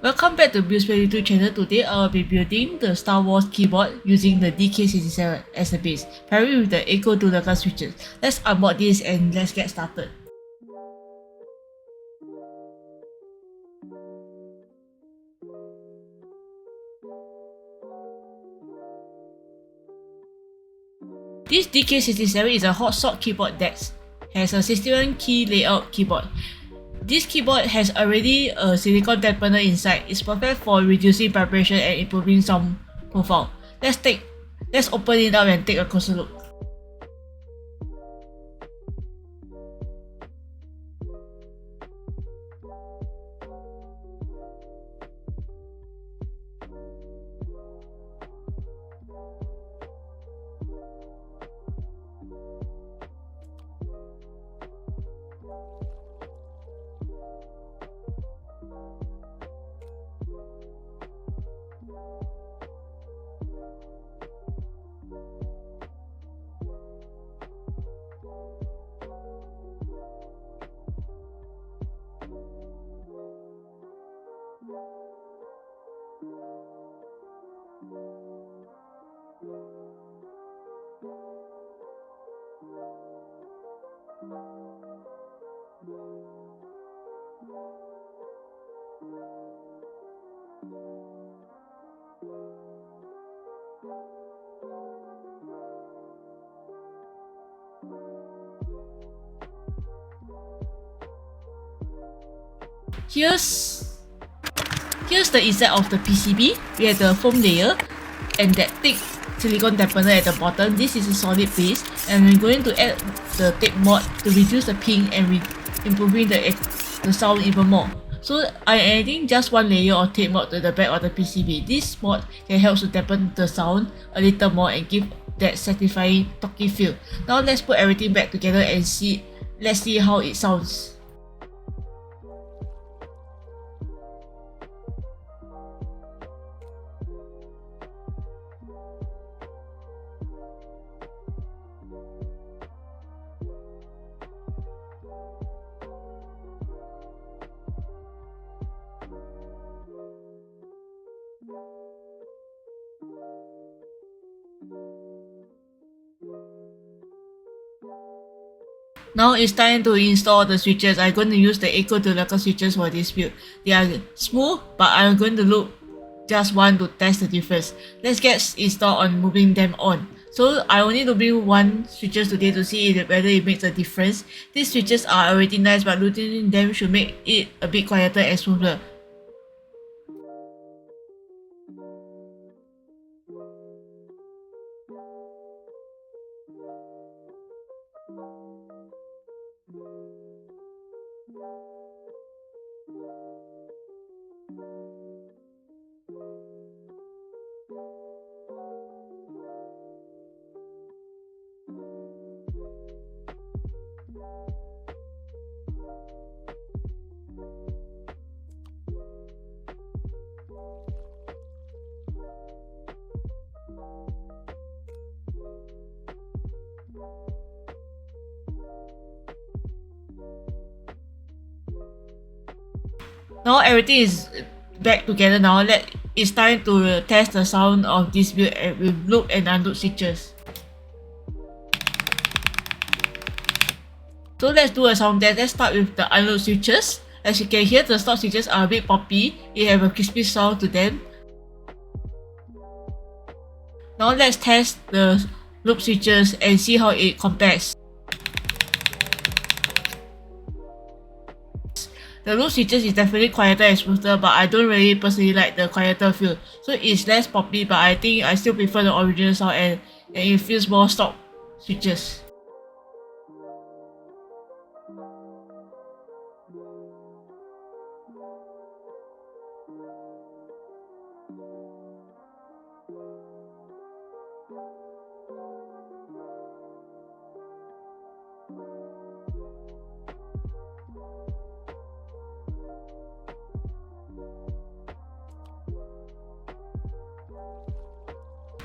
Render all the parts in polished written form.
Welcome back to Build's YouTube channel. Today I will be building the Star Wars keyboard using the DK67 as a base, pairing with the Akko Dracula switches. Let's unbox this and let's get started. This DK67 is a hot swap keyboard that has a 61 key layout keyboard. This keyboard has already a silicone dampener inside. It's perfect for reducing vibration and improving sound profile. Let's open it up and take a closer look. Here's the inside of the PCB. We have the foam layer and that thick silicone dampener at the bottom. This is a solid base, and we're going to add the tape mod to reduce the ping and improving the sound even more. So I'm adding just one layer of tape mod to the back of the PCB. This mod can help to dampen the sound a little more and give that satisfying talky feel. Now let's put everything back together and let's see how it sounds. Now it's time to install the switches. I'm going to use the Akko Dracula switches for this build. They are smooth, but I'm going to loop just one to test the difference. Let's get installed on moving them on. So I only looping one switches today to see whether it makes a difference. These switches are already nice, but looping them should make it a bit quieter and smoother. Now everything is back together. Now it's time to test the sound of this build with loop and unloop switches. So let's do a sound test. Let's start with the unloop switches. As you can hear, the stock switches are a bit poppy. They have a crispy sound to them. Now let's test the loop switches and see how it compares. The loop switches is definitely quieter and smoother, but I don't really personally like the quieter feel. So it's less poppy, but I think I still prefer the original sound and it feels more stock switches.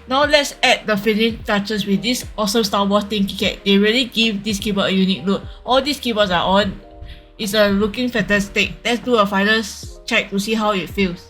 Now let's add the finishing touches with this awesome Star Wars-themed keycap. They really give this keyboard a unique look. All these keyboards are on. It's looking fantastic. Let's do a final check to see how it feels.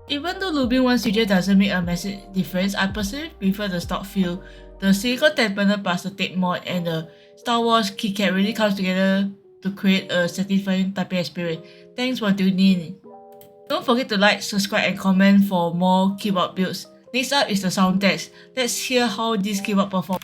Even though lubing one switcher doesn't make a massive difference, I personally prefer the stock feel. The silicone-dampened plus the tape mod and the Star Wars keycap really comes together to create a satisfying typing experience. Thanks for tuning in. Don't forget to like, subscribe and comment for more keyboard builds. Next up is the sound test. Let's hear how this keyboard performs.